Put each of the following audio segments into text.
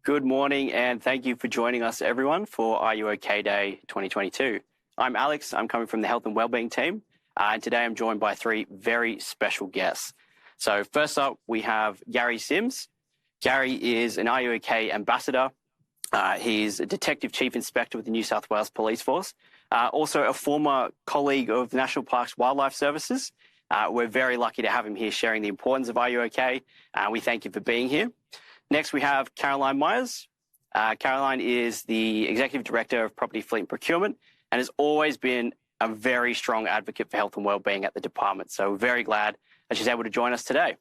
Good morning, and thank you for joining us, everyone, for Are You OK Day 2022. I'm Alex. I'm coming from the Health and Wellbeing team, and today I'm joined by three very special guests. So first up, we have Gary Sims. Gary is an Are You OK ambassador. He's a Detective Chief Inspector with the New South Wales Police Force, also a former colleague of National Parks Wildlife Services. We're very lucky to have him here sharing the importance of Are You OK? We thank you for being here. Next, we have Caroline Myers. Caroline is the Executive Director of Property, Fleet and Procurement and has always been a very strong advocate for health and wellbeing at the department. So we're very glad that she's able to join us today.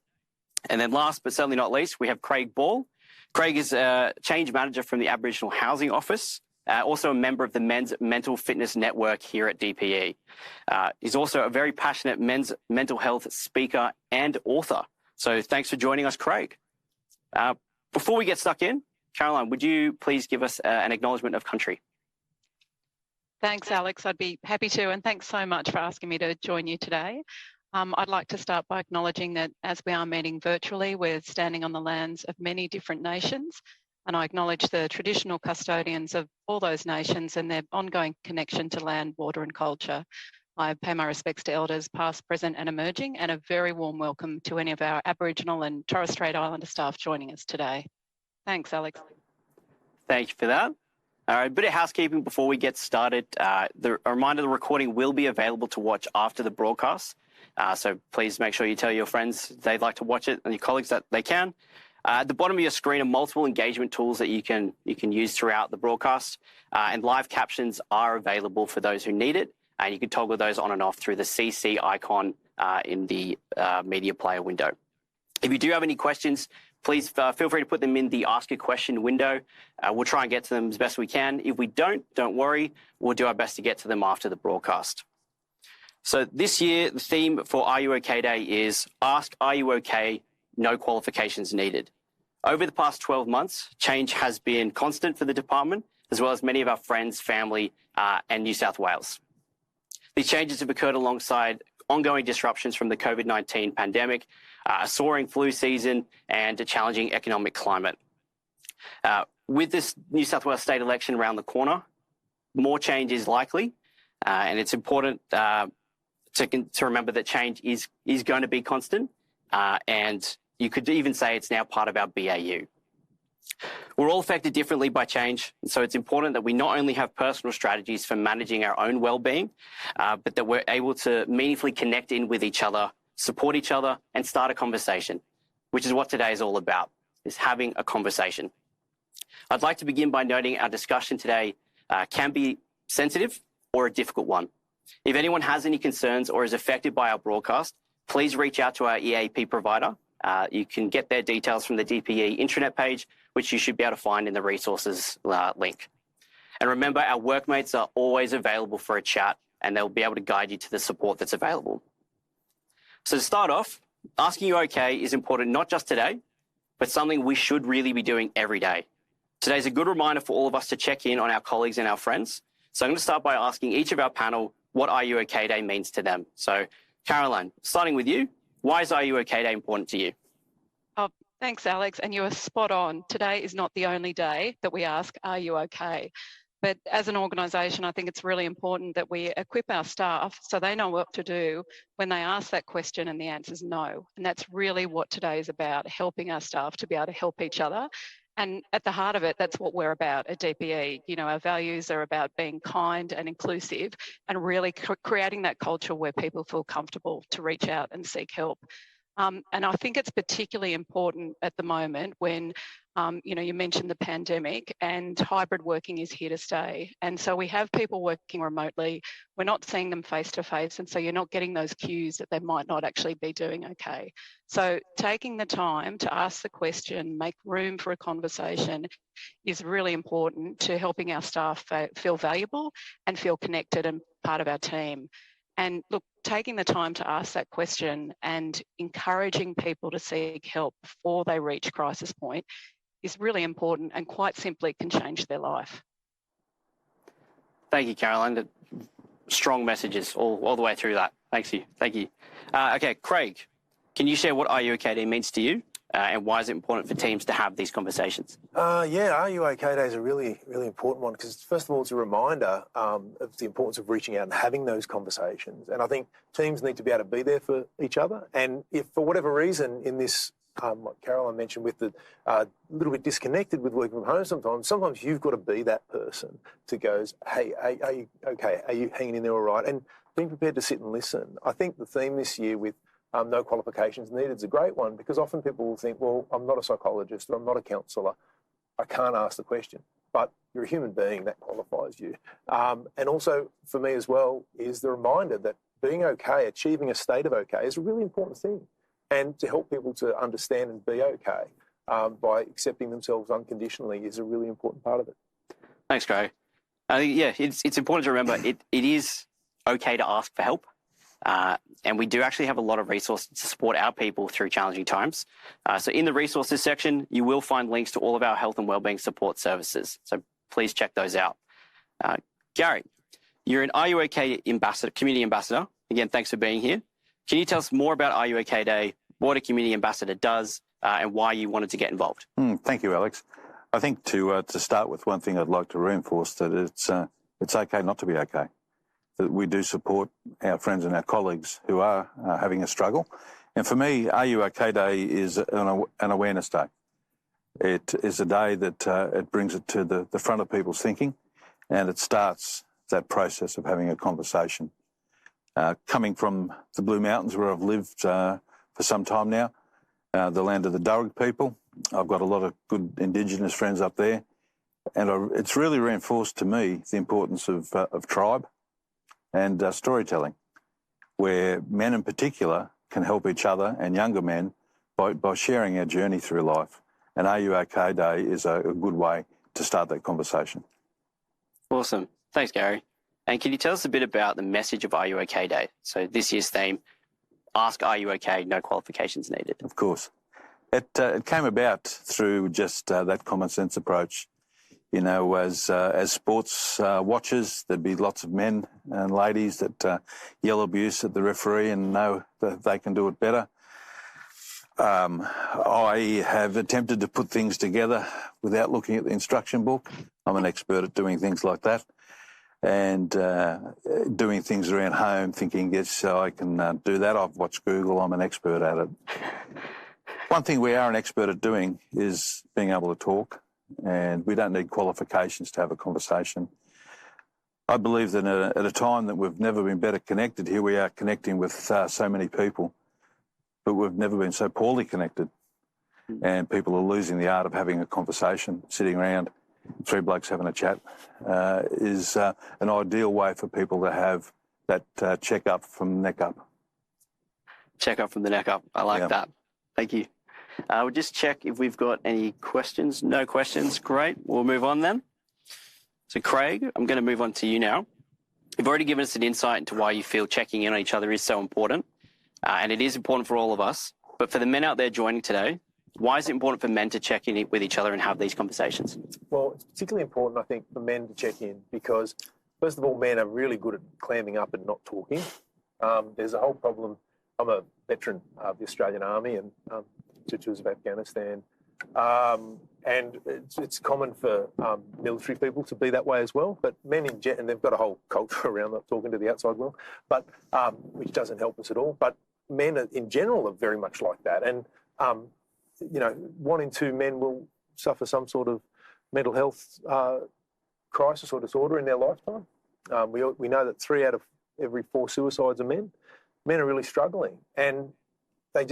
And then last but certainly not least, we have Craig Ball. Craig is a change manager from the Aboriginal Housing Office, also a member of the Men's Mental Fitness Network here at DPE. He's also a very passionate men's mental health speaker and author. So thanks for joining us, Craig. Before we get stuck in, Caroline, would you please give us an acknowledgement of country? Thanks, Alex. I'd be happy to, and thanks so much for asking me to join you today. I'd like to start by acknowledging that as we are meeting virtually, we're standing on the lands of many different nations, and I acknowledge the traditional custodians of all those nations and their ongoing connection to land, water and culture. I pay my respects to elders past, present and emerging, and a very warm welcome to any of our Aboriginal and Torres Strait Islander staff joining us today. Thanks, Alex. Thank you for that. All right, a bit of housekeeping before we get started. A reminder, the recording will be available to watch after the broadcast. So please make sure you tell your friends they'd like to watch it and your colleagues that they can. At the bottom of your screen are multiple engagement tools that you can use throughout the broadcast, and live captions are available for those who need it. And you can toggle those on and off through the CC icon in the media player window. If you do have any questions, please feel free to put them in the Ask a Question window. We'll try and get to them as best we can. If we don't worry. We'll do our best to get to them after the broadcast. So this year, the theme for Are You OK Day is Ask Are You OK? No qualifications needed. Over the past 12 months, change has been constant for the department, as well as many of our friends, family, and New South Wales. These changes have occurred alongside ongoing disruptions from the COVID-19 pandemic, a soaring flu season, and a challenging economic climate. With this New South Wales state election around the corner, more change is likely, and it's important to remember that change is going to be constant, and you could even say it's now part of our BAU. We're all affected differently by change, so it's important that we not only have personal strategies for managing our own well-being, but that we're able to meaningfully connect in with each other, support each other, and start a conversation, which is what today is all about, is having a conversation. I'd like to begin by noting our discussion today can be sensitive or a difficult one. If anyone has any concerns or is affected by our broadcast, please reach out to our EAP provider. You can get their details from the DPE intranet page, which you should be able to find in the resources link. And remember, our workmates are always available for a chat, and they'll be able to guide you to the support that's available. So to start off, asking you okay is important not just today, but something we should really be doing every day. Today's a good reminder for all of us to check in on our colleagues and our friends. So I'm going to start by asking each of our panel what Are You OK Day means to them. So Caroline, starting with you, why is Are You OK Day important to you? Thanks, Alex. And you are spot on. Today is not the only day that we ask, are you okay? But as an organisation, I think it's really important that we equip our staff so they know what to do when they ask that question and the answer is no. And that's really what today is about, helping our staff to be able to help each other. And at the heart of it, that's what we're about at DPE. You know, our values are about being kind and inclusive and really creating that culture where people feel comfortable to reach out and seek help. And I think it's particularly important at the moment when, you mentioned the pandemic, and hybrid working is here to stay. And so we have people working remotely. We're not seeing them face to face. And so you're not getting those cues that they might not actually be doing okay. So taking the time to ask the question, make room for a conversation is really important to helping our staff feel valuable and feel connected and part of our team. And look, taking the time to ask that question and encouraging people to seek help before they reach crisis point is really important and quite simply can change their life. Thank you, Caroline. Strong messages all the way through that. Thank you. Okay, Craig, can you share what Are You OK Day means to you? and why is it important for teams to have these conversations? Yeah, Are You OK Day is a really, really important one because, first of all, it's a reminder of the importance of reaching out and having those conversations. And I think teams need to be able to be there for each other. And if, for whatever reason, in this, what Caroline mentioned with the little bit disconnected with working from home sometimes you've got to be that person to goes, hey, are you okay? Are you hanging in there all right? And being prepared to sit and listen. I think the theme this year with no qualifications needed is a great one because often people will think, well, I'm not a psychologist or I'm not a counsellor. I can't ask the question. But you're a human being, that qualifies you. And also for me as well is the reminder that being okay, achieving a state of okay is a really important thing. And to help people to understand and be okay by accepting themselves unconditionally is a really important part of it. Thanks, Gary. I think, yeah, it's important to remember it is okay to ask for help. And we do actually have a lot of resources to support our people through challenging times. So in the resources section, you will find links to all of our health and wellbeing support services. So please check those out. Gary, you're an Are You OK ambassador, community ambassador. Again, thanks for being here. Can you tell us more about Are You OK Day, what a community ambassador does, and why you wanted to get involved? Thank you, Alex. I think to start with, one thing I'd like to reinforce that it's okay not to be okay. That we do support our friends and our colleagues who are having a struggle. And for me, Are You OK Day is an awareness day. It is a day that it brings it to the front of people's thinking, and it starts that process of having a conversation. Coming from the Blue Mountains where I've lived for some time now, the land of the Darug people, I've got a lot of good Indigenous friends up there, and it's really reinforced to me the importance of tribe and storytelling, where men in particular can help each other and younger men by sharing our journey through life. And Are You OK Day is a good way to start that conversation. Awesome. Thanks, Gary. And can you tell us a bit about the message of Are You OK Day? So this year's theme, ask Are You OK, no qualifications needed. Of course. It came about through just that common sense approach. You know, as sports watchers, there'd be lots of men and ladies that yell abuse at the referee and know that they can do it better. I have attempted to put things together without looking at the instruction book. I'm an expert at doing things like that. And doing things around home, thinking, yes, I can do that. I've watched Google. I'm an expert at it. One thing we are an expert at doing is being able to talk, and we don't need qualifications to have a conversation. I believe that at a time that we've never been better connected, here we are connecting with so many people, but we've never been so poorly connected. And people are losing the art of having a conversation, sitting around, three blokes having a chat, is an ideal way for people to have that check-up from the neck up. Check up from the neck up. I like that. Thank you. We'll just check if we've got any questions. No questions. Great. We'll move on then. So, Craig, I'm going to move on to you now. You've already given us an insight into why you feel checking in on each other is so important, and it is important for all of us. But for the men out there joining today, why is it important for men to check in with each other and have these conversations? Well, it's particularly important, I think, for men to check in because, first of all, men are really good at clamming up and not talking. There's a whole problem. I'm a veteran of the Australian Army and 2 tours of Afghanistan. And it's common for military people to be that way as well. But men and they've got a whole culture around not talking to the outside world, but which doesn't help us at all. But men in general are very much like that. And, 1 in 2 men will suffer some sort of mental health crisis or disorder in their lifetime. We know that 3 out of every 4 suicides are men. Men are really struggling, and they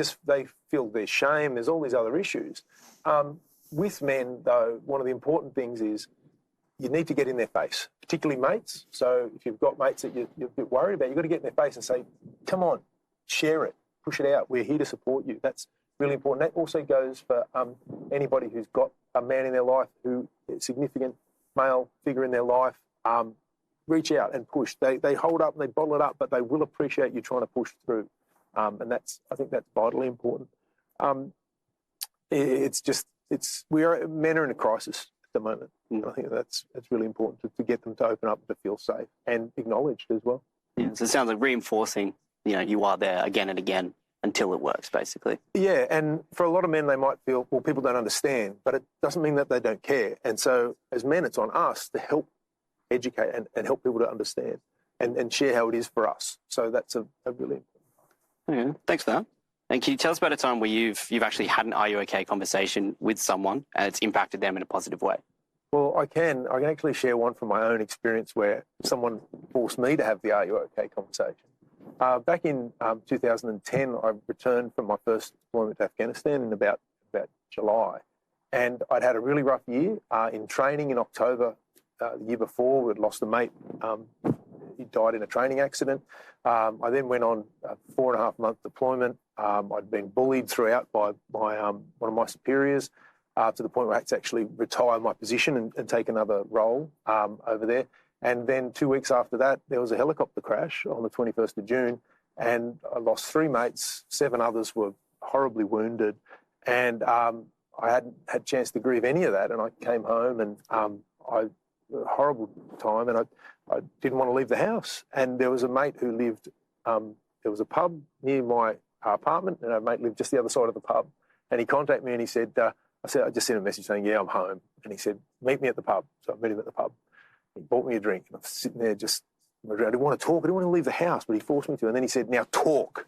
feel their shame. There's all these other issues. With men, though, one of the important things is you need to get in their face, particularly mates. So if you've got mates that you're a bit worried about, you've got to get in their face and say, come on, share it, push it out. We're here to support you. That's really important. That also goes for anybody who's got a man in their life who is a significant male figure in their life. Reach out and push. They hold up and they bottle it up, but they will appreciate you trying to push through. And I think that's vitally important. Men are in a crisis at the moment. I think that's really important to get them to open up, to feel safe and acknowledged as well. Yeah, so it sounds like reinforcing, you are there again and again until it works, basically. Yeah, and for a lot of men, they might feel, well, people don't understand, but it doesn't mean that they don't care. And so as men, it's on us to help educate and help people to understand and share how it is for us. So that's a really important part. Yeah, thanks for that. And can you tell us about a time where you've actually had an "Are you okay?" conversation with someone and it's impacted them in a positive way? Well, I can actually share one from my own experience where someone forced me to have the "Are you okay?" conversation. Back in 2010, I returned from my first deployment to Afghanistan in about July, and I'd had a really rough year in training in October. The year before, we'd lost a mate. He died in a training accident. I then went on a 4.5-month deployment. I'd been bullied throughout by one of my superiors to the point where I had to actually retire my position and take another role over there. And then 2 weeks after that, there was a helicopter crash on the 21st of June, and I lost 3 mates. 7 others were horribly wounded, and I hadn't had a chance to grieve any of that. And I came home, and a horrible time, and I didn't want to leave the house. And there was a mate who lived, there was a pub near my apartment, and a mate lived just the other side of the pub. And he contacted me and he said, I just sent a message saying, yeah, I'm home. And he said, meet me at the pub. So I met him at the pub. He bought me a drink, and I'm sitting there I didn't want to talk, I didn't want to leave the house, but he forced me to. And then he said, now talk.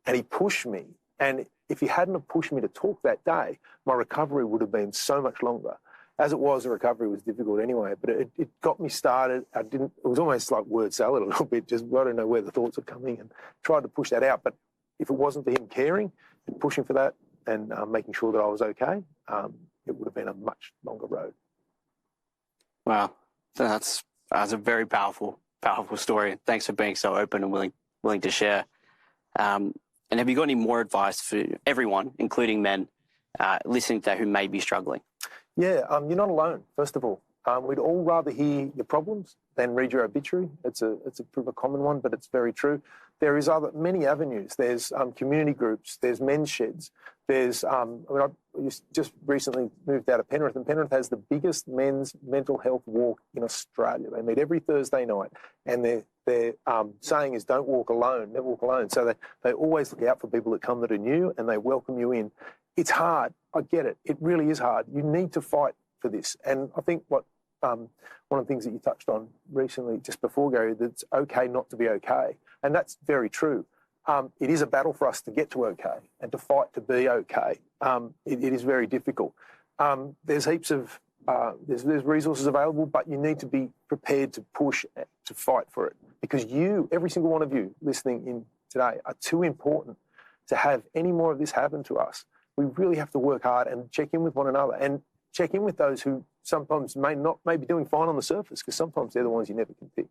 And he pushed me. And if he hadn't have pushed me to talk that day, my recovery would have been so much longer. As it was, the recovery was difficult anyway, but it got me started. It was almost like word salad a little bit, just I don't know where the thoughts were coming, and tried to push that out. But if it wasn't for him caring and pushing for that and making sure that I was okay, it would have been a much longer road. Wow, that's a very powerful story. Thanks for being so open and willing to share. And have you got any more advice for everyone, including men, listening to that who may be struggling? Yeah, you're not alone, first of all. We'd all rather hear your problems than read your obituary. It's a common one, but it's very true. There is many avenues. There's community groups. There's men's sheds. There's I just recently moved out of Penrith, and Penrith has the biggest men's mental health walk in Australia. They meet every Thursday night, and their saying is "Don't walk alone, never walk alone." So they always look out for people that come that are new, and they welcome you in. It's hard. I get it. It really is hard. You need to fight for this. And I think one of the things that you touched on recently, just before, Gary, that it's okay not to be okay. And that's very true. It is a battle for us to get to okay and to fight to be okay. It is very difficult. There's heaps of there's resources available, but you need to be prepared to push, to fight for it. Because every single one of you listening in today, are too important to have any more of this happen to us. We really have to work hard and check in with one another and check in with those who sometimes may be doing fine on the surface, because sometimes they're the ones you never can pick.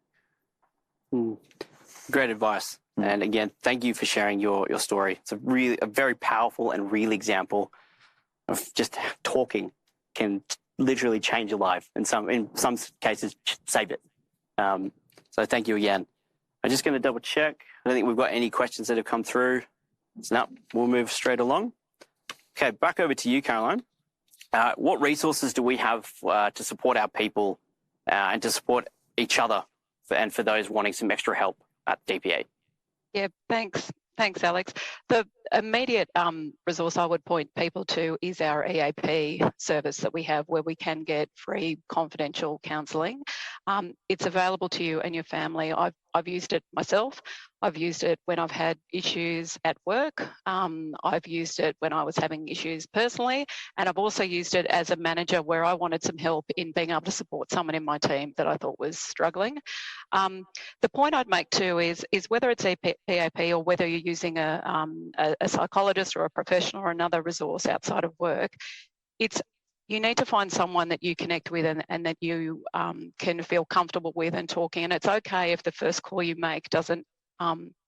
Great advice. And again, thank you for sharing your story. It's a very powerful and real example of just talking can literally change your life, and in some cases save it. So thank you again. I'm just going to double check. I don't think we've got any questions that have come through. So now we'll move straight along. Okay, back over to you, Caroline. What resources do we have to support our people and to support each other and for those wanting some extra help at DPA? Yeah, thanks, Alex. The immediate resource I would point people to is our EAP service that we have, where we can get free confidential counselling. It's available to you and your family. I've used it myself. I've used it when I've had issues at work. I've used it when I was having issues personally, and I've also used it as a manager where I wanted some help in being able to support someone in my team that I thought was struggling. The point I'd make too is whether it's EAP or whether you're using a psychologist or a professional or another resource outside of work, you need to find someone that you connect with and that you can feel comfortable with and talking. And it's okay if the first call you make doesn't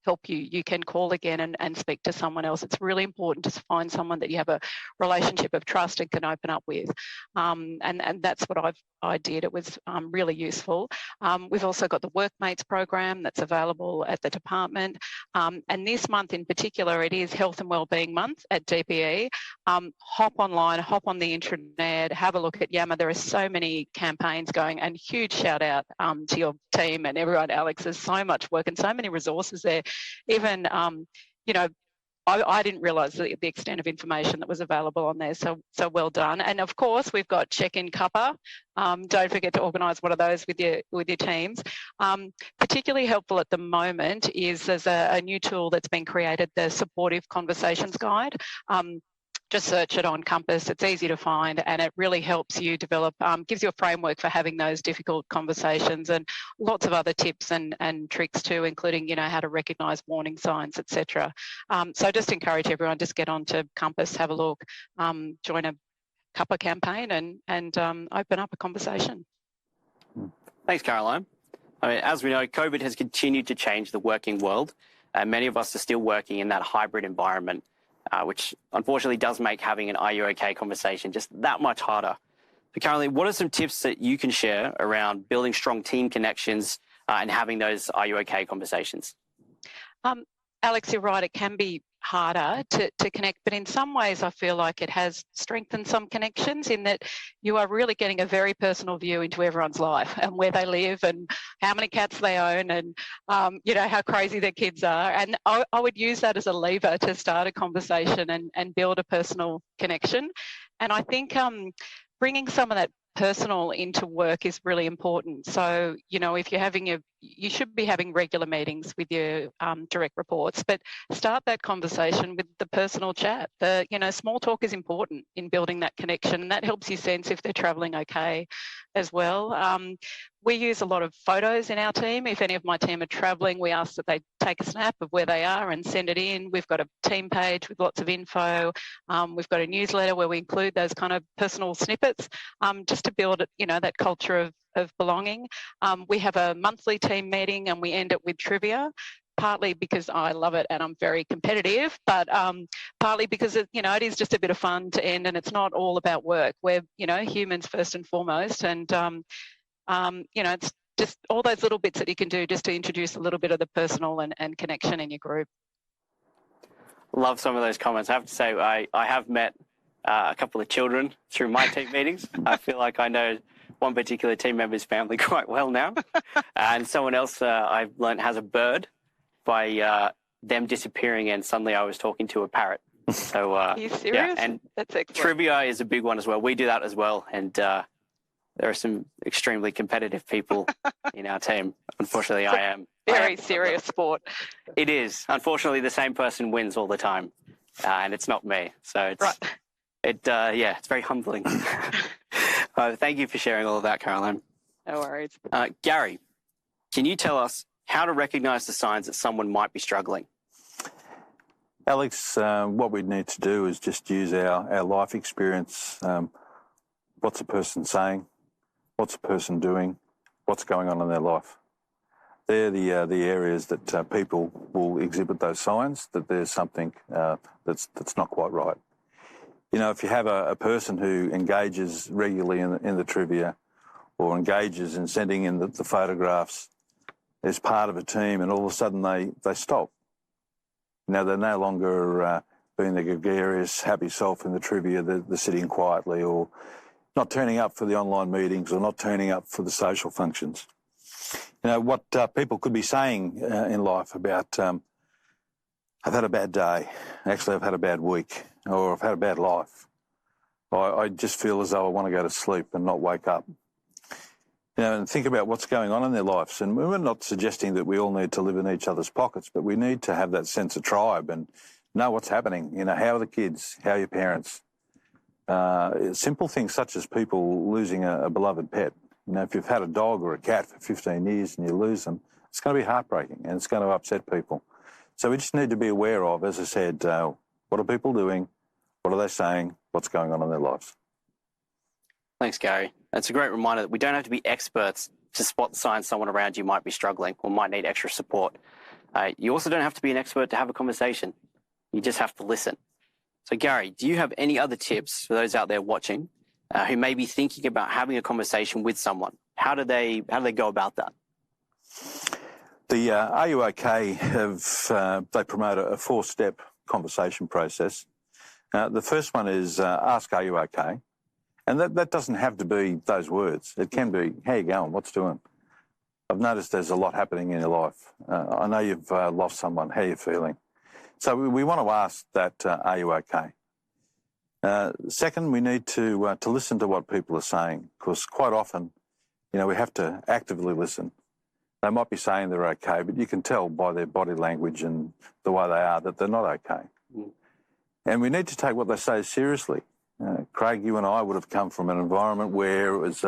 help you. You can call again and speak to someone else. It's really important to find someone that you have a relationship of trust and can open up with. And that's what I did. It was really useful. We've also got the Workmates program that's available at the department. And this month in particular, it is Health and Wellbeing Month at DPE. Hop online, hop on the intranet, have a look at Yammer. There are so many campaigns going, and huge shout out to your team and everyone. Alex, there's so much work and so many resources there. Even, I didn't realise the extent of information that was available on there. So well done. And of course, we've got check-in cuppa. Don't forget to organise one of those with your teams. Particularly helpful at the moment is there's a new tool that's been created, the Supportive Conversations Guide. Just search it on Compass. It's easy to find, and it really helps you develop, gives you a framework for having those difficult conversations, and lots of other tips and tricks too, including, you know, how to recognise warning signs, etc. So just encourage everyone, just get onto Compass, have a look, join a cuppa campaign, and open up a conversation. Thanks, Caroline. I mean, as we know, COVID has continued to change the working world, and many of us are still working in that hybrid environment, which unfortunately does make having an "Are you okay?" conversation just that much harder. So, Caroline, what are some tips that you can share around building strong team connections and having those "Are you okay?" conversations? Alex, you're right. It can be harder to connect, but in some ways I feel like it has strengthened some connections in that you are really getting a very personal view into everyone's life and where they live and how many cats they own and you know, how crazy their kids are. And I would use that as a lever to start a conversation and build a personal connection. And I think bringing some of that personal into work is really important. So, you know, if you're having you should be having regular meetings with your direct reports, but start that conversation with the personal chat. You know, small talk is important in building that connection, and that helps you sense if they're travelling okay as well. We use a lot of photos in our team. If any of my team are travelling, we ask that they take a snap of where they are and send it in. We've got a team page with lots of info. We've got a newsletter where we include those kind of personal snippets just to build, you know, that culture of belonging. We have a monthly team meeting and we end it with trivia. Partly because I love it and I'm very competitive, but partly because it is just a bit of fun to end, and it's not all about work. We're, you know, humans first and foremost, and you know, it's just all those little bits that you can do just to introduce a little bit of the personal and connection in your group. Love some of those comments. I have to say, I have met a couple of children through my team meetings. I feel like I know one particular team member's family quite well now, and someone else I've learned has a bird by them disappearing, and suddenly I was talking to a parrot. So, Are you serious? Yeah, and that's excellent. Trivia is a big one as well. We do that as well, and there are some extremely competitive people in our team. Unfortunately, I am. Very serious sport. It is. Unfortunately, the same person wins all the time, and it's not me. So it's right. It's very humbling. Thank you for sharing all of that, Caroline. No worries. Gary, can you tell us how to recognise the signs that someone might be struggling? Alex, what we need to do is just use our life experience. What's a person saying? What's a person doing? What's going on in their life? They're the areas that people will exhibit those signs that there's something that's not quite right. You know, if you have a person who engages regularly in the trivia or engages in sending in the photographs as part of a team, and all of a sudden they stop. Now, they're no longer being the gregarious, happy self in the trivia. They're sitting quietly or not turning up for the online meetings or not turning up for the social functions. You know, what people could be saying in life about, I've had a bad day, actually I've had a bad week, or I've had a bad life. I just feel as though I want to go to sleep and not wake up. You know, and think about what's going on in their lives. And we're not suggesting that we all need to live in each other's pockets, but we need to have that sense of tribe and know what's happening. You know, how are the kids? How are your parents? Simple things such as people losing a beloved pet. You know, if you've had a dog or a cat for 15 years and you lose them, it's going to be heartbreaking and it's going to upset people. So we just need to be aware of, as I said, what are people doing? What are they saying? What's going on in their lives? Thanks, Gary. That's a great reminder that we don't have to be experts to spot the signs someone around you might be struggling or might need extra support. You also don't have to be an expert to have a conversation. You just have to listen. So, Gary, do you have any other tips for those out there watching who may be thinking about having a conversation with someone? How do they go about that? The Are You OK? They promote a 4-step conversation process. The first one is ask, are you OK? And that doesn't have to be those words. It can be, how you going? What's doing? I've noticed there's a lot happening in your life. I know you've lost someone. How are you feeling? So we want to ask that, are you okay? Second, we need to listen to what people are saying, because quite often, we have to actively listen. They might be saying they're okay, but you can tell by their body language and the way they are that they're not okay. Mm. And we need to take what they say seriously. Craig, you and I would have come from an environment where it was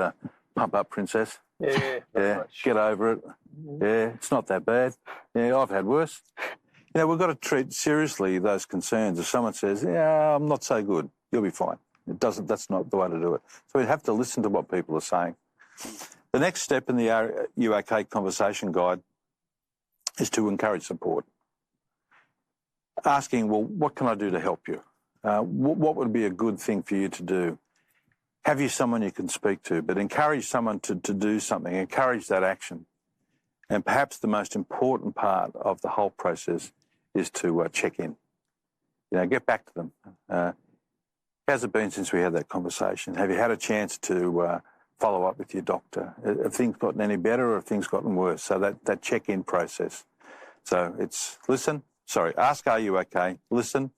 pump up, princess. Yeah, much. Get over it. Yeah, it's not that bad. Yeah, I've had worse. We've got to treat seriously those concerns. If someone says, yeah, I'm not so good, you'll be fine. That's not the way to do it. So we have to listen to what people are saying. The next step in the Are You OK conversation guide is to encourage support. Asking, well, what can I do to help you? What would be a good thing for you to do? Have you someone you can speak to? But encourage someone to do something, encourage that action. And perhaps the most important part of the whole process is to check in. Get back to them. How's it been since we had that conversation? Have you had a chance to follow up with your doctor? Have things gotten any better or have things gotten worse? So that check-in process. So it's ask, are you okay? Listen,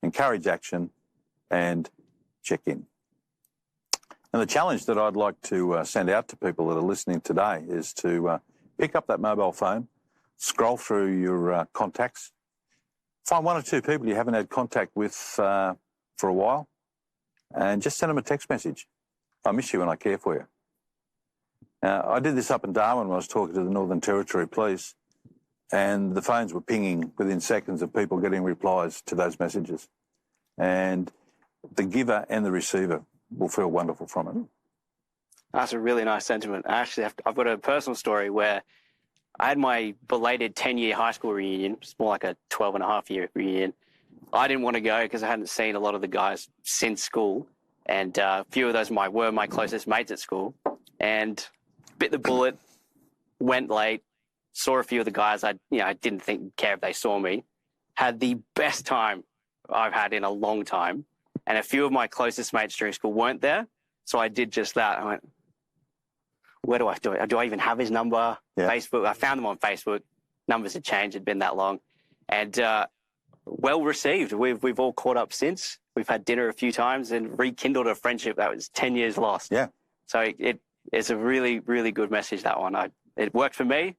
encourage action, and check in. And the challenge that I'd like to send out to people that are listening today is to pick up that mobile phone, scroll through your contacts, find one or two people you haven't had contact with for a while, and just send them a text message. I miss you and I care for you. I did this up in Darwin when I was talking to the Northern Territory Police, and the phones were pinging within seconds of people getting replies to those messages. And the giver and the receiver will feel wonderful from it. That's a really nice sentiment. I've got a personal story where I had my belated 10-year high school reunion. It's more like a 12-and-a-half-year reunion. I didn't want to go because I hadn't seen a lot of the guys since school. And a few of those were my closest mates at school. And bit the bullet, went late, saw a few of the guys I didn't care if they saw me. Had the best time I've had in a long time. And a few of my closest mates during school weren't there. So I did just that. I went, where do I do it? Do I even have his number? Yeah. Facebook. I found them on Facebook. Numbers had changed. It'd been that long. And well received. We've all caught up since. We've had dinner a few times and rekindled a friendship that was 10 years lost. Yeah. So it's a really, really good message, that one. It worked for me,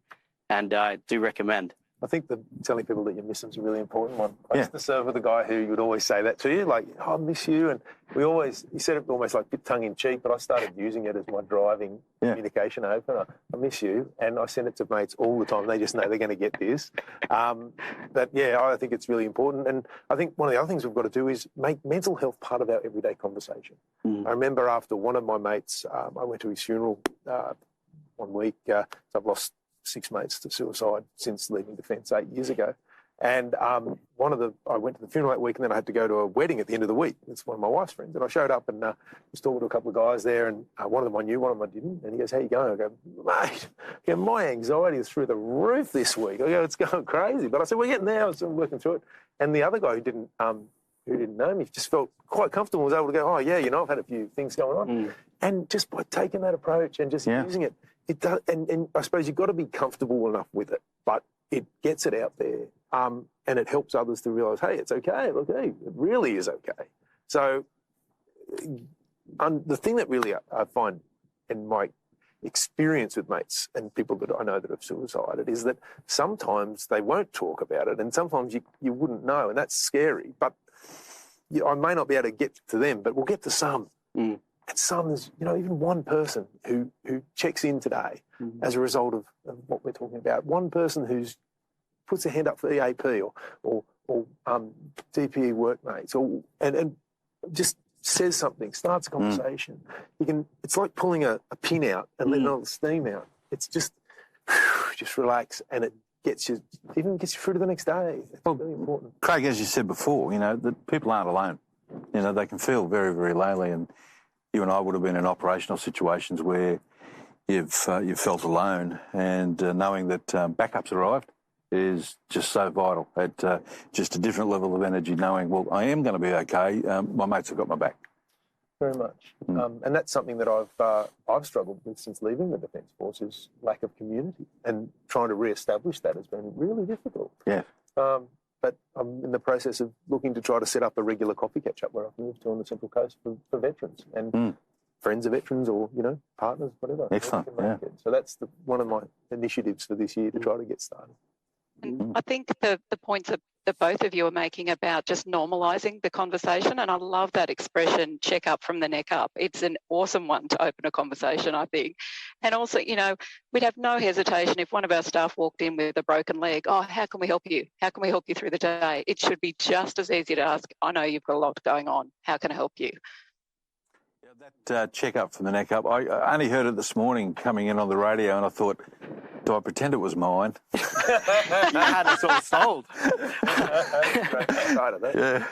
and I do recommend. I think telling people that you miss them is a really important one. I used to serve with a guy who would always say that to you, like, oh, I miss you. And he said it almost like a bit tongue-in-cheek, but I started using it as my driving communication opener. I miss you. And I send it to mates all the time. They just know they're going to get this. But, I think it's really important. And I think one of the other things we've got to do is make mental health part of our everyday conversation. Mm. I remember after one of my mates, I went to his funeral 1 week. So I've lost 6 mates to suicide since leaving Defence 8 years ago. And I went to the funeral that week, and then I had to go to a wedding at the end of the week. It's one of my wife's friends. And I showed up and was talking to a couple of guys there, and one of them I knew, one of them I didn't. And he goes, how you going? I go, mate, my anxiety is through the roof this week. I go, it's going crazy. But I said, we're getting there. I was working through it. And the other guy who didn't know me just felt quite comfortable and was able to go, oh, yeah, I've had a few things going on. Mm. And just by taking that approach and just using it, it does, and I suppose you've got to be comfortable enough with it, but it gets it out there, and it helps others to realise, hey, it's okay. Look, hey, it really is okay. So the thing that really I find in my experience with mates and people that I know that have suicided is that sometimes they won't talk about it, and sometimes you wouldn't know, and that's scary. But I may not be able to get to them, but we'll get to some. Mm. And some, there's, even one person who checks in today as a result of what we're talking about. One person who's puts a hand up for EAP or DPE workmates, and just says something, starts a conversation. It's like pulling a pin out and letting all the steam out. It's just relax, and it gets you through to the next day. It's really important. Craig, as you said before, that people aren't alone. They can feel very, very lonely, and you and I would have been in operational situations where you've felt alone, and knowing that backups arrived is just so vital. At just a different level of energy, knowing, well, I am going to be okay. My mates have got my back. Very much, and that's something that I've struggled with since leaving the Defence Force, is lack of community, and trying to re-establish that has been really difficult. Yeah. but I'm in the process of looking to try to set up a regular coffee catch-up where I can move to on the Central Coast for veterans and friends of veterans or, partners, whatever. Excellent, yeah. So that's one of my initiatives for this year to try to get started. And I think the points that both of you are making about just normalising the conversation, and I love that expression, check up from the neck up. It's an awesome one to open a conversation, I think. And also, we'd have no hesitation if one of our staff walked in with a broken leg. Oh, how can we help you? How can we help you through the day? It should be just as easy to ask, I know you've got a lot going on. How can I help you? Yeah, that check up from the neck up, I only heard it this morning coming in on the radio, and I thought, do I pretend it was mine? You had it sort of sold. Yeah.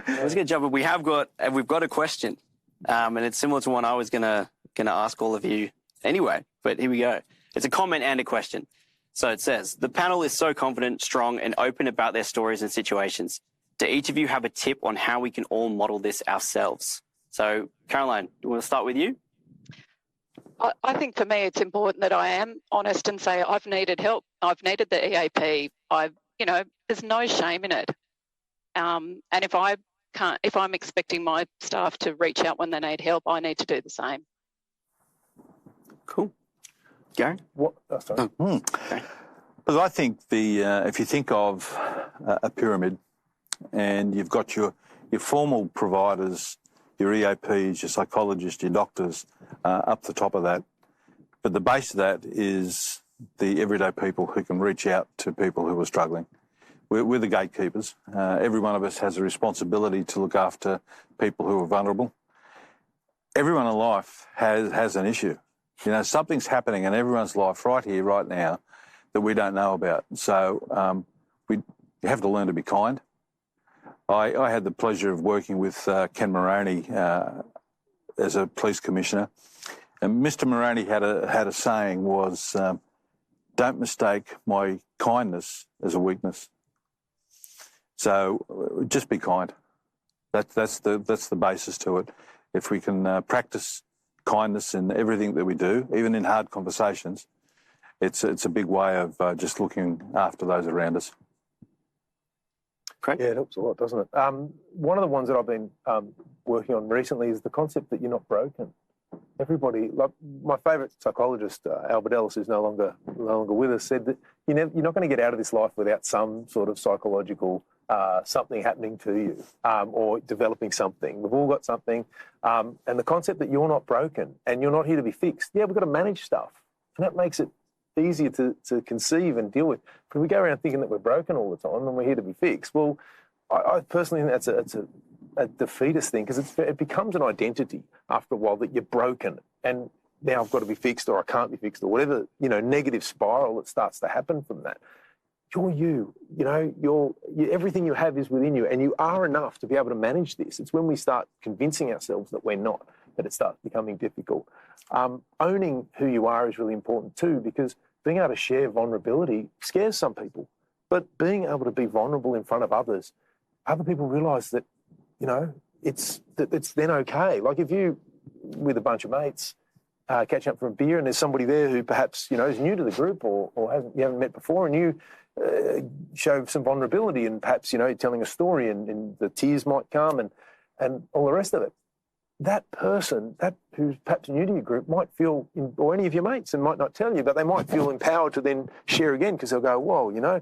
Let's get jumping. We've got a question, and it's similar to one I was gonna ask all of you anyway. But here we go. It's a comment and a question. So it says, the panel is so confident, strong, and open about their stories and situations. Do each of you have a tip on how we can all model this ourselves? So, Caroline, do you want to start with you? I think for me, it's important that I am honest and say I've needed help. I've needed the EAP. There's no shame in it. And if I'm expecting my staff to reach out when they need help, I need to do the same. Cool. Gary? What? Oh, sorry. Okay. But I think if you think of a pyramid and you've got your formal providers, your EAPs, your psychologists, your doctors up the top of that. But the base of that is the everyday people who can reach out to people who are struggling. We're the gatekeepers. Every one of us has a responsibility to look after people who are vulnerable. Everyone in life has an issue. Something's happening in everyone's life right here, right now, that we don't know about. So we have to learn to be kind. I had the pleasure of working with Ken Moroney as a police commissioner, and Mr. Moroney had a saying was, "Don't mistake my kindness as a weakness." So just be kind. That's the basis to it. If we can practice kindness in everything that we do, even in hard conversations, it's a big way of just looking after those around us. Great. Yeah, it helps a lot, doesn't it? One of the ones that I've been working on recently is the concept that you're not broken. Everybody, like my favourite psychologist, Albert Ellis, who's no longer with us, said that you're not going to get out of this life without some sort of psychological something happening to you or developing something. We've all got something. And the concept that you're not broken and you're not here to be fixed. Yeah, we've got to manage stuff. And that makes it easier to conceive and deal with. But if we go around thinking that we're broken all the time and we're here to be fixed, well, I personally think that's a defeatist thing, because it becomes an identity after a while that you're broken and now I've got to be fixed or I can't be fixed or whatever, negative spiral that starts to happen from that. You're you, everything you have is within you and you are enough to be able to manage this. It's when we start convincing ourselves that we're not that it starts becoming difficult. Owning who you are is really important too, because being able to share vulnerability scares some people, but being able to be vulnerable in front of others, other people realise that, it's then okay. Like if you, with a bunch of mates, catching up for a beer and there's somebody there who perhaps, is new to the group or you haven't met before, and you show some vulnerability and perhaps, telling a story and the tears might come and all the rest of it. That person, who's perhaps new to your group, might feel, or any of your mates, and might not tell you, but they might feel empowered to then share again, because they'll go, whoa,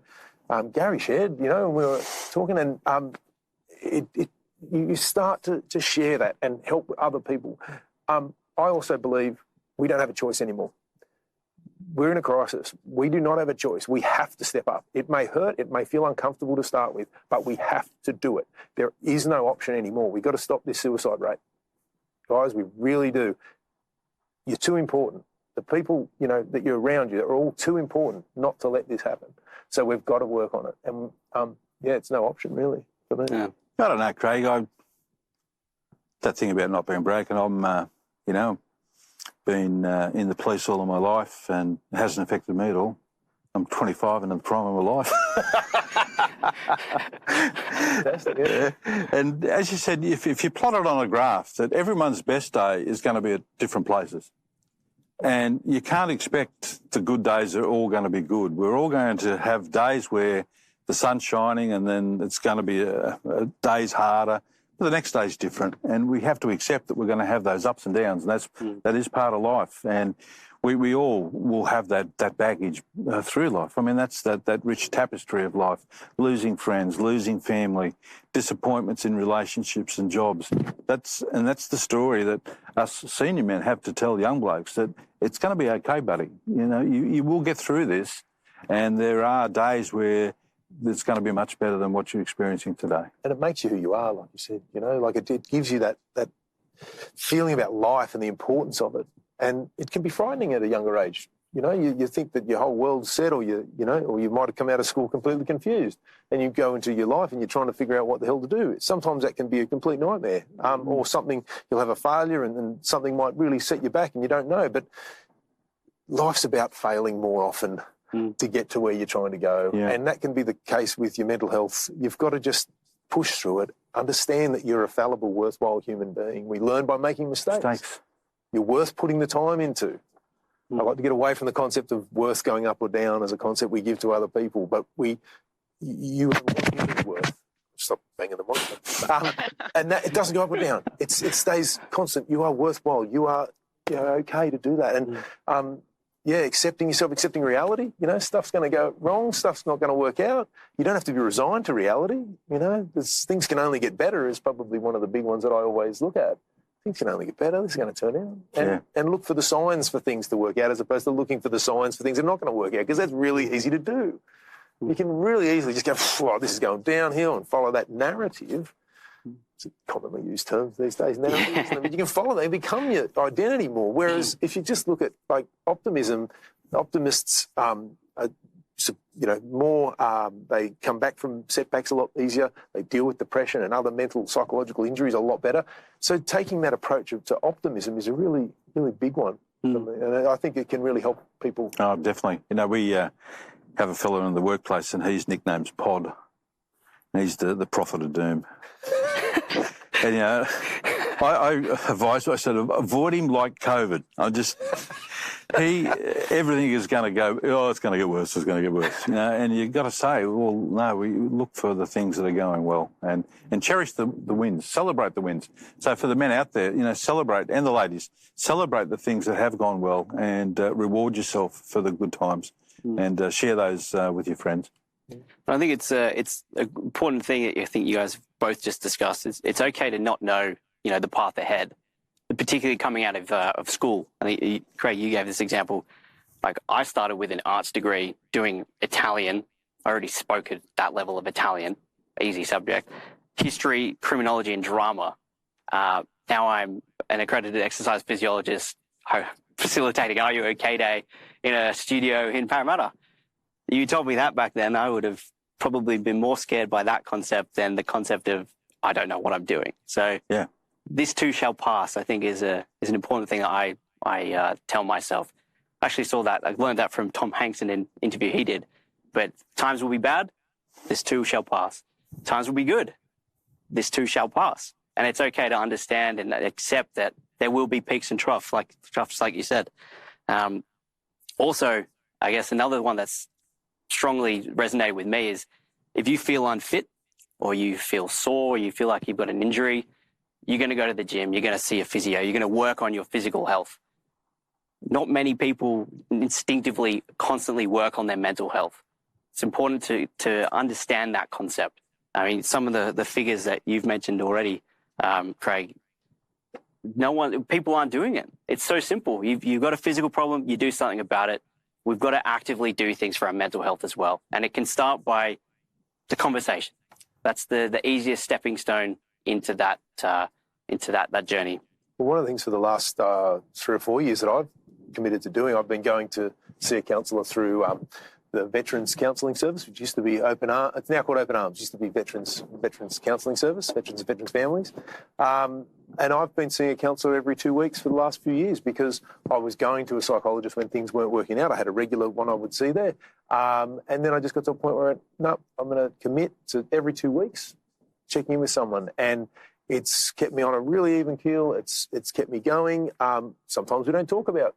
Gary shared, and we were talking, and you start to share that and help other people. I also believe we don't have a choice anymore. We're in a crisis. We do not have a choice. We have to step up. It may hurt. It may feel uncomfortable to start with, but we have to do it. There is no option anymore. We've got to stop this suicide rate. Guys, we really do. You're too important. The people, that you're around you are all too important not to let this happen. So we've got to work on it. And, it's no option really for me. Yeah. I don't know, Craig. That thing about not being broken, I'm, been in the police all of my life and it hasn't affected me at all. I'm 25 and in the prime of my life. Fantastic, yeah. And as you said, if you plot it on a graph, that everyone's best day is going to be at different places. And you can't expect the good days are all going to be good. We're all going to have days where the sun's shining and then it's going to be a day's harder. But the next day's different, and we have to accept that we're going to have those ups and downs, and that is part of life. And we all will have that baggage through life. I mean, that's that rich tapestry of life: losing friends, losing family, disappointments in relationships and jobs. That's the story that us senior men have to tell young blokes, that it's going to be okay, buddy. You know, you will get through this, and there are days where it's going to be much better than what you're experiencing today. And it makes you who you are, like you said, you know, like it gives you that feeling about life and the importance of it. And it can be frightening at a younger age. You know, you think that your whole world's set, or you might have come out of school completely confused, and you go into your life and you're trying to figure out what the hell to do. Sometimes that can be a complete nightmare, or something, you'll have a failure and something might really set you back and you don't know. But life's about failing more often to get to where you're trying to go. Yeah. And that can be the case with your mental health. You've got to just push through it, understand that you're a fallible, worthwhile human being. We learn by making mistakes. You're worth putting the time into. I like to get away from the concept of worth going up or down as a concept we give to other people, but you have what you worth. Stop banging the monitor. And that, it doesn't go up or down. It stays constant. You are worthwhile. You are okay to do that. And accepting yourself, accepting reality. You know, stuff's going to go wrong. Stuff's not going to work out. You don't have to be resigned to reality. You know, things can only get better is probably one of the big ones that I always look at. Things can only get better. This is going to turn out. And look for the signs for things to work out, as opposed to looking for the signs for things that are not going to work out, because that's really easy to do. You can really easily just go, oh, this is going downhill, and follow that narrative. It's a commonly used term these days, narratives. But you can follow that and become your identity more. Whereas if you just look at like optimism, optimists more, they come back from setbacks a lot easier. They deal with depression and other mental, psychological injuries a lot better. So taking that approach to optimism is a really, really big one. And I think it can really help people. Oh, definitely. You know, we have a fellow in the workplace, and his nickname's Pod. He's the prophet of doom. And, you know, I advised, I said, avoid him like COVID. Everything is going to go, it's going to get worse, it's going to get worse. You know, and you've got to say, well, no, we look for the things that are going well and cherish the wins, celebrate the wins. So for the men out there, you know, celebrate, and the ladies, celebrate the things that have gone well, and reward yourself for the good times, and share those with your friends. I think it's an important thing that I think you guys both just discussed. It's okay to not know, you know, the path ahead, particularly coming out of school. I think, Craig, you gave this example. Like, I started with an arts degree doing Italian. I already spoke at that level of Italian, easy subject. History, criminology, and drama. Now I'm an accredited exercise physiologist facilitating Are You OK Day in a studio in Parramatta. You told me that back then, I would have probably been more scared by that concept than the concept of I don't know what I'm doing. So this too shall pass, I think, is an important thing that I tell myself. I actually saw that. I learned that from Tom Hanks in an interview he did. But times will be bad. This too shall pass. Times will be good. This too shall pass. And it's okay to understand and accept that there will be peaks and troughs, like you said. Also, I guess another one that's strongly resonated with me is if you feel unfit or you feel sore, or you feel like you've got an injury, you're going to go to the gym, you're going to see a physio, you're going to work on your physical health. Not many people instinctively constantly work on their mental health. It's important to understand that concept. I mean, some of the figures that you've mentioned already, Craig, people aren't doing it. It's so simple. You've got a physical problem, you do something about it. We've got to actively do things for our mental health as well. And it can start by the conversation. That's the easiest stepping stone into that journey. Well, one of the things for the last 3 or 4 years that I've committed to doing, I've been going to see a counsellor through the Veterans Counselling Service, which used to be Open Arms. It's now called Open Arms. It used to be Veterans Counselling Service, Veterans and Veterans Families. And I've been seeing a counsellor every 2 weeks for the last few years, because I was going to a psychologist when things weren't working out. I had a regular one I would see there. And then I just got to a point where I'm going to commit to every 2 weeks checking in with someone. And it's kept me on a really even keel. It's kept me going. Sometimes we don't talk about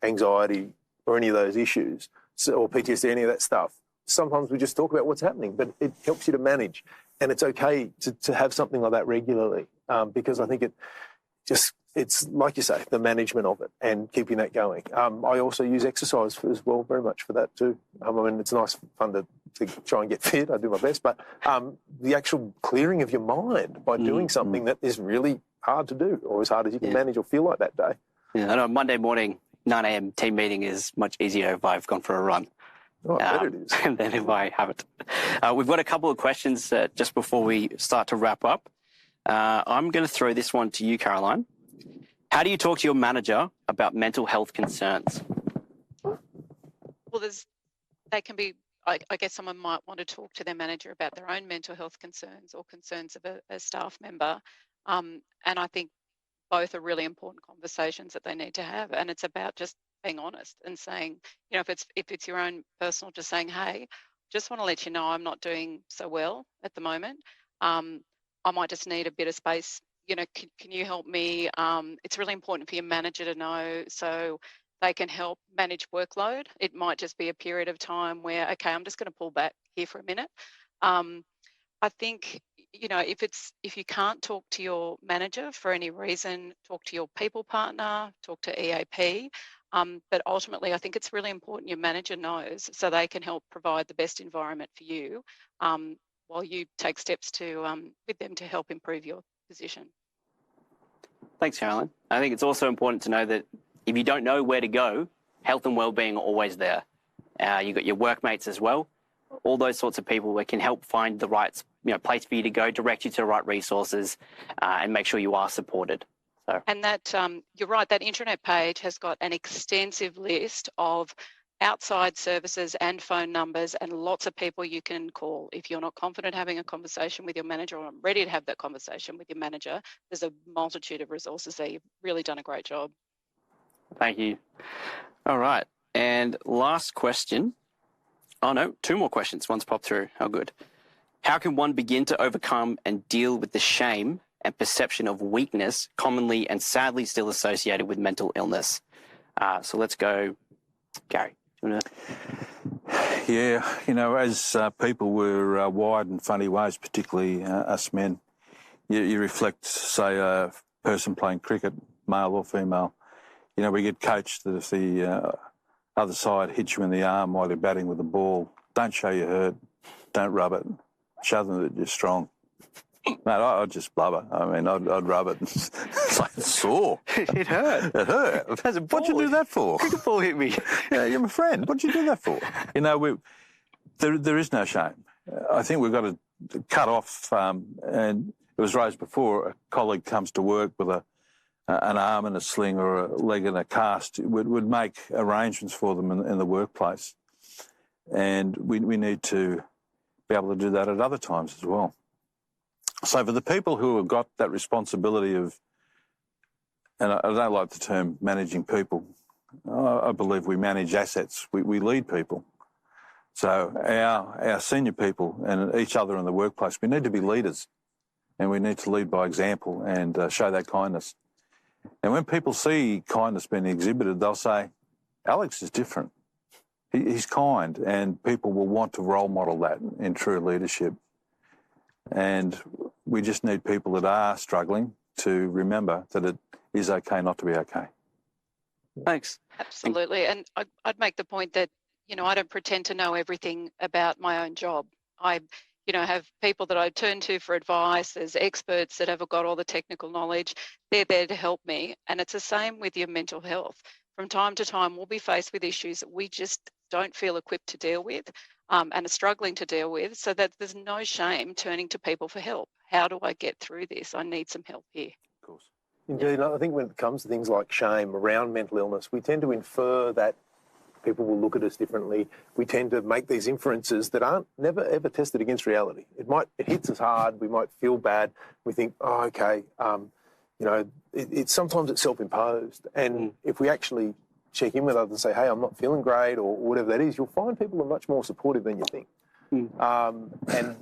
anxiety or any of those issues, or PTSD, any of that stuff. sometimes we just talk about what's happening, but it helps you to manage. And it's okay to have something like that regularly, because I think it's like you say, the management of it and keeping that going. I also use exercise as well, very much for that too. I mean, it's nice fun to try and get fit. I do my best, but the actual clearing of your mind by doing something that is really hard to do, or as hard as you can manage or feel like that day. Yeah, I know Monday morning, 9 a.m. team meeting is much easier if I've gone for a run. Oh, I bet it is. Than if I haven't. We've got a couple of questions just before we start to wrap up. I'm going to throw this one to you, Caroline. How do you talk to your manager about mental health concerns? Well, they can be, I guess someone might want to talk to their manager about their own mental health concerns or concerns of a staff member. And I think both are really important conversations that they need to have. And it's about just being honest and saying, you know, if it's your own personal, just saying, hey, just want to let you know I'm not doing so well at the moment. I might just need a bit of space. You know, can you help me? It's really important for your manager to know so they can help manage workload. It might just be a period of time where, okay, I'm just going to pull back here for a minute. I think, you know, if you can't talk to your manager for any reason, talk to your people partner, talk to EAP. But ultimately, I think it's really important your manager knows so they can help provide the best environment for you while you take steps with them to help improve your position. Thanks, Caroline. I think it's also important to know that if you don't know where to go, health and wellbeing are always there. You've got your workmates as well, all those sorts of people that can help find the right place for you to go, direct you to the right resources, and make sure you are supported. So. And that, you're right, that intranet page has got an extensive list of outside services and phone numbers and lots of people you can call. If you're not confident having a conversation with your manager or ready to have that conversation with your manager, there's a multitude of resources there. You've really done a great job. Thank you. All right. And last question. Oh, no, 2 more questions. One's popped through. How good. How can one begin to overcome and deal with the shame and perception of weakness commonly and sadly still associated with mental illness? So let's go, Gary. Do you want to... Yeah, you know, as people we're wired in funny ways, particularly us men. You reflect, say, a person playing cricket, male or female. You know, we get coached that if the other side hits you in the arm while you're batting with the ball, don't show you're hurt, don't rub it, show them that you're strong. Mate, I'd just blubber. I mean, I'd rub it. It's like it's sore. It hurt. It hurt. What'd you do that for? Cricket ball hit me. Yeah, you're my friend. What'd you do that for? You know, there is no shame. I think we've got to cut off, and it was raised before, a colleague comes to work with an arm in a sling or a leg in a cast, would make arrangements for them in the workplace. And we need to be able to do that at other times as well. So for the people who have got that responsibility of, and I don't like the term managing people, I believe we manage assets, we lead people. So our senior people and each other in the workplace, we need to be leaders and we need to lead by example and show that kindness. And when people see kindness being exhibited, they'll say, Alex is different. He's kind, and people will want to role model that in true leadership. And we just need people that are struggling to remember that it is okay not to be okay. Thanks. Absolutely. And I'd make the point that, you know, I don't pretend to know everything about my own job. I, you know, have people that I turn to for advice. There's experts that have got all the technical knowledge. They're there to help me. And it's the same with your mental health. From time to time, we'll be faced with issues that we just don't feel equipped to deal with and are struggling to deal with, so that there's no shame turning to people for help. How do I get through this? I need some help here. Of course. Indeed, I think when it comes to things like shame around mental illness, we tend to infer that people will look at us differently. We tend to make these inferences that aren't never ever tested against reality. It hits us hard. We might feel bad. We think, oh, okay, you know, sometimes it's self-imposed. And if we actually check in with others and say, hey, I'm not feeling great or whatever that is, you'll find people are much more supportive than you think. And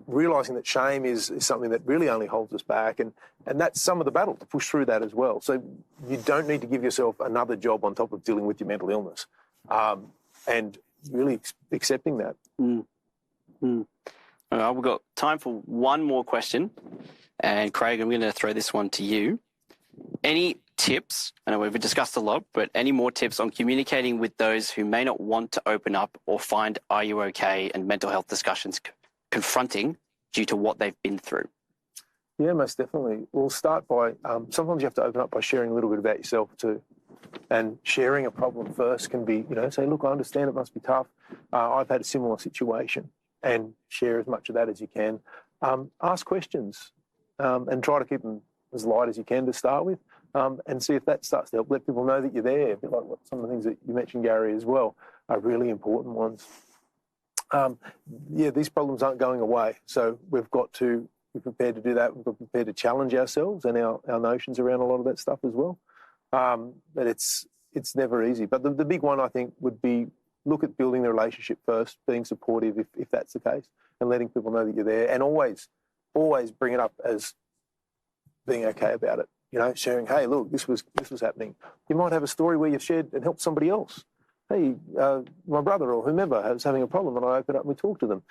realising that shame is something that really only holds us back. And that's some of the battle to push through that as well. So you don't need to give yourself another job on top of dealing with your mental illness. And really accepting that. All right, we've got time for one more question. And Craig, I'm going to throw this one to you. Any tips, I know we've discussed a lot, but any more tips on communicating with those who may not want to open up or find Are You OK and mental health discussions confronting due to what they've been through? Yeah, most definitely. We'll start by, sometimes you have to open up by sharing a little bit about yourself too. And sharing a problem first can be, say, look, I understand it must be tough. I've had a similar situation, and share as much of that as you can. Ask questions and try to keep them as light as you can to start with, and see if that starts to help. Let people know that you're there. A bit like what some of the things that you mentioned, Gary, as well, are really important ones. These problems aren't going away, so we've got to be prepared to do that. We've got to be prepared to challenge ourselves and our notions around a lot of that stuff as well. But it's never easy. But the big one, I think, would be look at building the relationship first, being supportive if that's the case, and letting people know that you're there, and always bring it up as being okay about it. Sharing, hey, look, this was happening. You might have a story where you've shared and helped somebody else. Hey, my brother or whomever is having a problem, and I open up and we talk to them.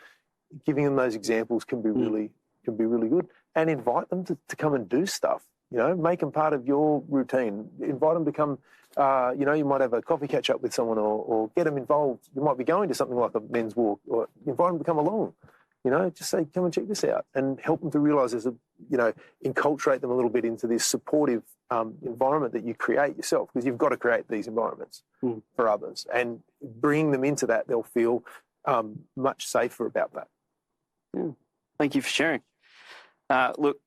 Giving them those examples can be really good, and invite them to come and do stuff. Make them part of your routine. Invite them to come. You might have a coffee catch up with someone, or get them involved. You might be going to something like a men's walk, or invite them to come along. Just say, come and check this out, and help them to realise enculturate them a little bit into this supportive environment that you create yourself, because you've got to create these environments for others, and bring them into that. They'll feel much safer about that. Yeah. Thank you for sharing. Look,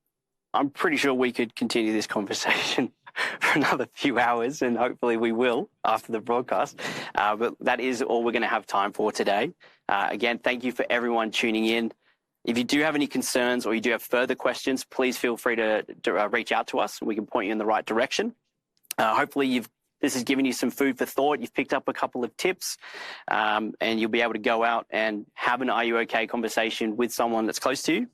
I'm pretty sure we could continue this conversation for another few hours, and hopefully we will after the broadcast. But that is all we're going to have time for today. Again, thank you for everyone tuning in. If you do have any concerns or you do have further questions, please feel free to reach out to us, and we can point you in the right direction. Hopefully this has given you some food for thought. You've picked up a couple of tips, and you'll be able to go out and have an Are You OK conversation with someone that's close to you.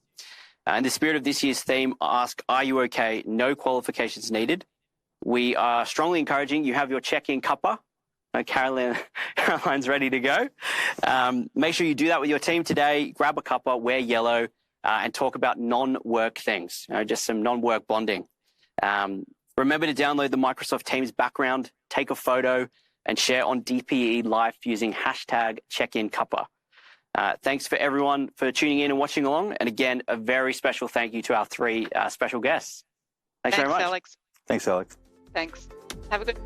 In the spirit of this year's theme, ask, Are you OK? No qualifications needed. We are strongly encouraging you have your check-in cuppa. Caroline's ready to go. Make sure you do that with your team today. Grab a cuppa, wear yellow, and talk about non-work things, just some non-work bonding. Remember to download the Microsoft Teams background, take a photo, and share on DPE Live using hashtag #CheckinCuppa. Thanks for everyone for tuning in and watching along. And again, a very special thank you to our three special guests. Thanks very much. Alex. Thanks, Alex. Thanks. Have a good